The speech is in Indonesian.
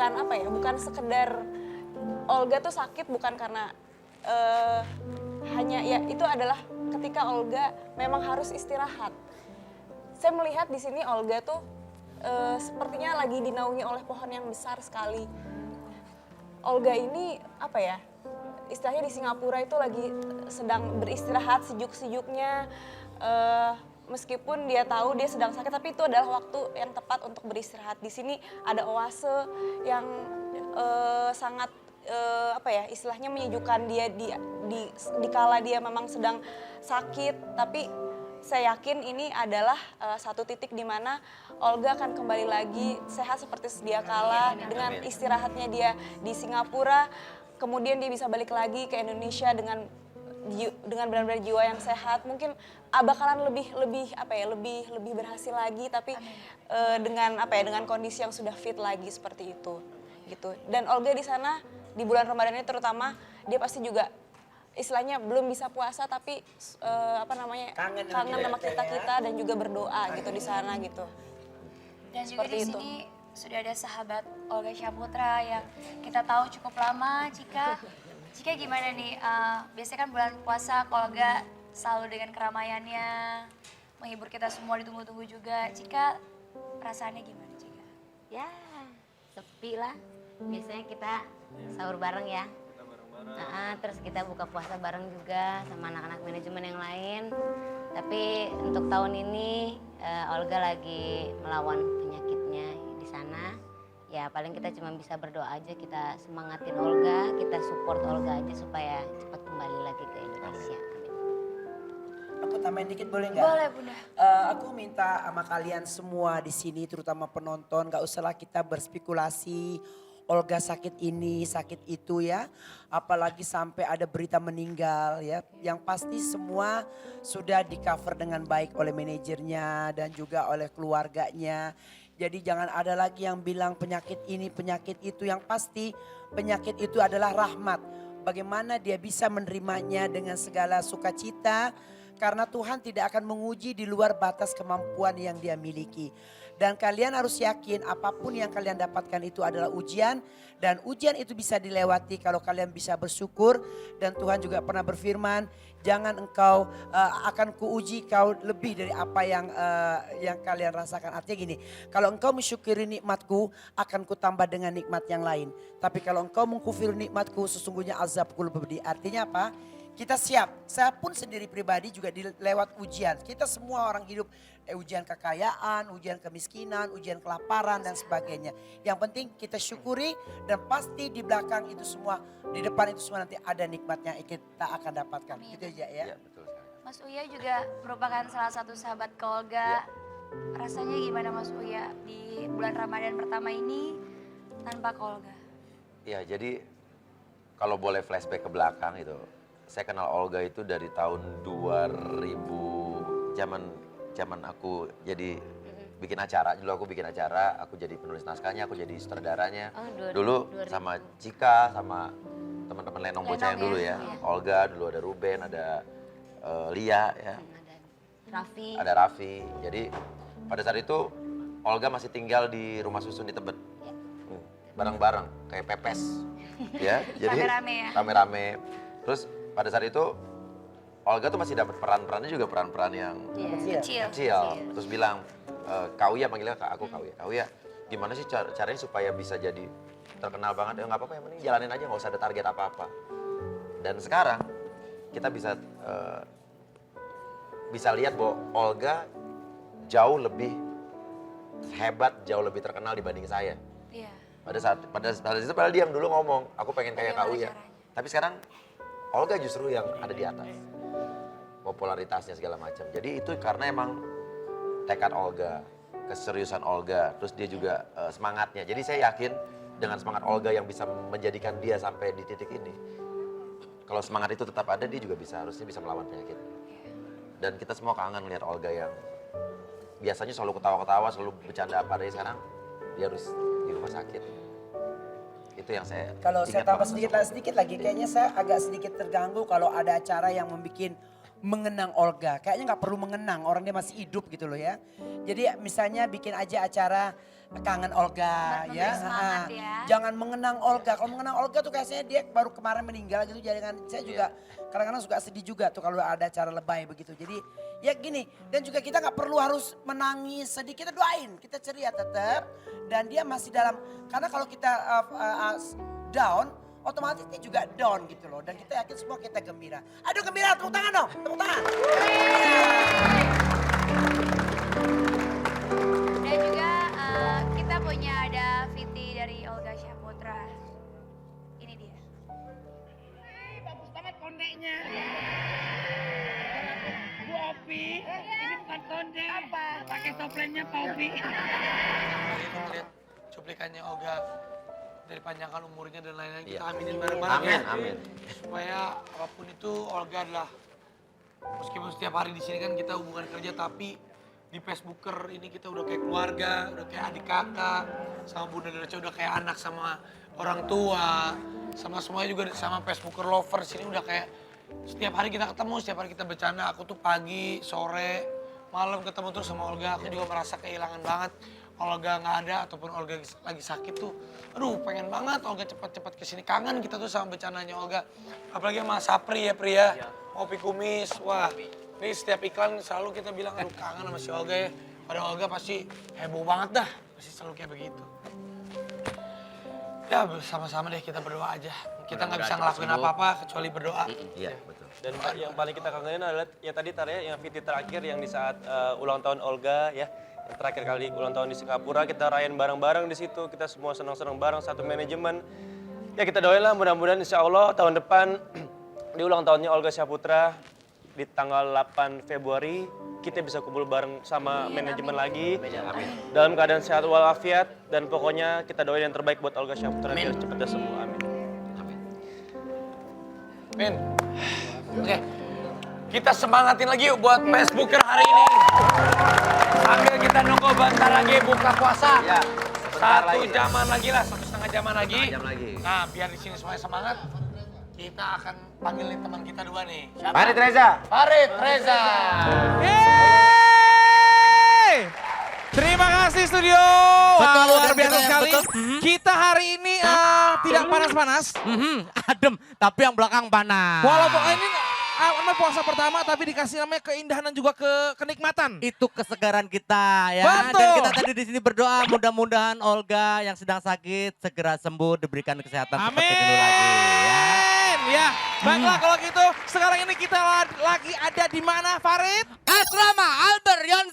bukan apa ya, bukan sekedar Olga tuh sakit bukan karena hanya ya itu adalah ketika Olga memang harus istirahat. Saya melihat di sini Olga tuh sepertinya lagi dinaungi oleh pohon yang besar sekali. Olga ini apa ya, istilahnya di Singapura itu lagi sedang beristirahat sejuk-sejuknya. Meskipun dia tahu dia sedang sakit, tapi itu adalah waktu yang tepat untuk beristirahat. Di sini ada oase yang sangat apa ya, istilahnya menyejukkan dia di kala dia memang sedang sakit. Tapi saya yakin ini adalah satu titik di mana Olga akan kembali lagi sehat seperti sedia kala dengan istirahatnya dia di Singapura. Kemudian dia bisa balik lagi ke Indonesia dengan benar-benar jiwa yang sehat. Mungkin bakalan lebih berhasil lagi, tapi dengan kondisi yang sudah fit lagi seperti itu gitu. Dan Olga di sana di bulan Ramadan ini terutama dia pasti juga istilahnya belum bisa puasa, tapi kangen sama kita dan juga berdoa gitu di sana gitu. Dan juga di sini sudah ada sahabat Olga Syahputra yang kita tahu cukup lama. Cika gimana nih? Biasanya kan bulan puasa Olga selalu dengan keramaiannya, menghibur kita semua, ditunggu-tunggu juga. Cika perasaannya gimana Cika? Ya sepi lah, biasanya kita sahur bareng ya. Terus kita buka puasa bareng juga sama anak-anak manajemen yang lain. Tapi untuk tahun ini Olga lagi melawan penyakitnya di sana. Ya paling kita cuma bisa berdoa aja, kita semangatin Olga, kita support Olga aja supaya cepat kembali lagi ke Indonesia. Amin. Aku tambahin dikit boleh nggak? Boleh Bunda. Aku minta sama kalian semua di sini, terutama penonton, gak usahlah kita berspekulasi. Olga sakit ini, sakit itu ya. Apalagi sampai ada berita meninggal ya. Yang pasti semua sudah di cover dengan baik oleh manajernya dan juga oleh keluarganya. Jadi jangan ada lagi yang bilang penyakit ini, penyakit itu. Yang pasti penyakit itu adalah rahmat. Bagaimana dia bisa menerimanya dengan segala sukacita. Karena Tuhan tidak akan menguji di luar batas kemampuan yang dia miliki. Dan kalian harus yakin apapun yang kalian dapatkan itu adalah ujian. Dan ujian itu bisa dilewati kalau kalian bisa bersyukur. Dan Tuhan juga pernah berfirman, jangan engkau akan kuuji kau lebih dari apa yang kalian rasakan. Artinya gini, kalau engkau mensyukuri nikmatku akan kutambah dengan nikmat yang lain. Tapi kalau engkau mengkufiri nikmatku sesungguhnya azabku lebih pedih. Artinya apa? Kita siap, saya pun sendiri pribadi juga lewat ujian. Kita semua orang hidup ujian kekayaan, ujian kemiskinan, ujian kelaparan dan sebagainya. Yang penting kita syukuri dan pasti di belakang itu semua, di depan itu semua nanti ada nikmatnya yang kita akan dapatkan. Amin. Gitu aja ya. Iya betul sekali. Mas Uya juga merupakan salah satu sahabat ke Olga. Rasanya gimana Mas Uya di bulan Ramadan pertama ini tanpa ke Olga? Iya, jadi kalau boleh flashback ke belakang itu, saya kenal Olga itu dari tahun 2000, zaman aku jadi bikin acara. Dulu aku bikin acara, aku jadi penulis naskahnya, aku jadi sutradaranya. Dulu sama Cika, sama teman-teman Lenong Bocah yang dulu ya. Olga, dulu ada Ruben, ada Lia ya. Ada Raffi. Jadi pada saat itu Olga masih tinggal di rumah susun di Tebet. Bareng-bareng kayak pepes. Ya, jadi rame-rame. Terus pada saat itu Olga tuh masih dapat peran-perannya juga peran-peran yang kecil. Terus bilang, Kak Uya, panggilnya aku Kak Uya. Kak Uya, gimana sih caranya supaya bisa jadi terkenal banget? Ya nggak apa-apa, yang penting jalanin aja, nggak usah ada target apa-apa. Dan sekarang kita bisa lihat bahwa Olga jauh lebih hebat, jauh lebih terkenal dibanding saya. Iya. Pada saat itu padahal dia yang dulu ngomong, aku pengen kayak Kak Uya. Tapi sekarang Olga justru yang ada di atas. Popularitasnya segala macam. Jadi itu karena emang tekad Olga, keseriusan Olga, terus dia juga semangatnya. Jadi saya yakin dengan semangat Olga yang bisa menjadikan dia sampai di titik ini. Kalau semangat itu tetap ada, dia juga harusnya bisa melawan penyakit. Dan kita semua kangen lihat Olga yang biasanya selalu ketawa-ketawa, selalu bercanda apa dari sekarang dia harus di rumah sakit. Itu yang saya Kalau saya tambah sedikit lagi, kayaknya saya agak sedikit terganggu kalau ada acara yang membuat mengenang Olga. Kayaknya nggak perlu mengenang, orang dia masih hidup gitu loh ya. Jadi misalnya bikin aja acara kangen Olga Buat ya. memberi semangat ya. Jangan mengenang Olga. Kalau mengenang Olga tuh kayaknya dia baru kemarin meninggal gitu. Jangan, saya juga kadang-kadang suka sedih juga tuh kalau ada acara lebay begitu. Jadi ya gini, dan juga kita nggak perlu harus menangis sedih, kita doain, kita ceria tetap. Dan dia masih dalam, karena kalau kita down, otomatis dia juga down gitu loh. Dan kita yakin semua kita gembira. Aduh gembira, tepuk tangan dong, tepuk tangan. Dan juga kita punya ada VT dari Olga Syaputra. Ini dia. Bagus banget kondeknya. Bu Opi, ini bukan konde. Apa? Pakai toplennya Pak Opi. Mari kita lihat cuplikannya Olga dari panjangkan umurnya dan lain-lain. Kita aminin bareng-bareng Amin, ya. amin. Supaya apapun itu Olga adalah, meskipun setiap hari di sini kan kita hubungan kerja, tapi di Facebooker ini kita udah kayak keluarga, udah kayak adik kakak, sama Bunda Derce udah kayak anak sama orang tua, sama semuanya juga sama Facebooker lovers ini udah kayak setiap hari kita ketemu, setiap hari kita bercanda. Aku tuh pagi, sore, malam ketemu terus sama Olga. Aku juga merasa kehilangan banget. Olga nggak ada ataupun Olga lagi sakit tuh, aduh pengen banget Olga cepat-cepat kesini. Kangen kita tuh sama bercandanya Olga. Apalagi sama Sapri ya Pria, Ngopi Kumis, wah ini setiap iklan selalu kita bilang aduh kangen sama si Olga ya. Pada Olga pasti heboh banget dah, pasti selalu kayak begitu. Ya sama-sama deh kita berdoa aja. Kita nggak bisa ngelakuin apa-apa kecuali berdoa. Iya, betul. Dan yang paling kita kangenin adalah yang tadi Tarya, yang VT terakhir yang di saat ulang tahun Olga ya. Yang terakhir kali ulang tahun di Singapura, kita rayain bareng-bareng di situ. Kita semua senang-senang bareng, satu manajemen. Ya kita doain lah mudah-mudahan insya Allah tahun depan di ulang tahunnya Olga Syaputra di tanggal 8 Februari kita bisa kumpul bareng sama manajemen lagi. Dalam keadaan sehat walafiat dan pokoknya kita doain yang terbaik buat Olga Syaputra biar cepat sembuh. Amin. Min, oke. Kita semangatin lagi yuk buat Facebooker hari ini. Sambil kita nunggu bentar lagi buka puasa. Ya, sebentar lagi. 1 jaman lagi lah, 1,5 jaman lagi. 1,5 jam lagi. Nah, biar di sini semuanya semangat, kita akan panggil nih teman kita dua nih. Farid Reza. Farid Reza. Terima kasih studio. Betul, Luar dan biasa kita- sekali. betul. Kita hari ini tidak panas-panas. Adem, tapi yang belakang panas. Walaupun ini namanya puasa pertama tapi dikasih namanya keindahan dan juga kenikmatan. Itu kesegaran kita ya. Betul. Dan kita tadi di sini berdoa mudah-mudahan Olga yang sedang sakit segera sembuh, diberikan kesehatan seperti dulu lagi ya. Ya, baiklah kalau gitu sekarang ini kita lagi ada di mana Farid? Asrama Albert Yon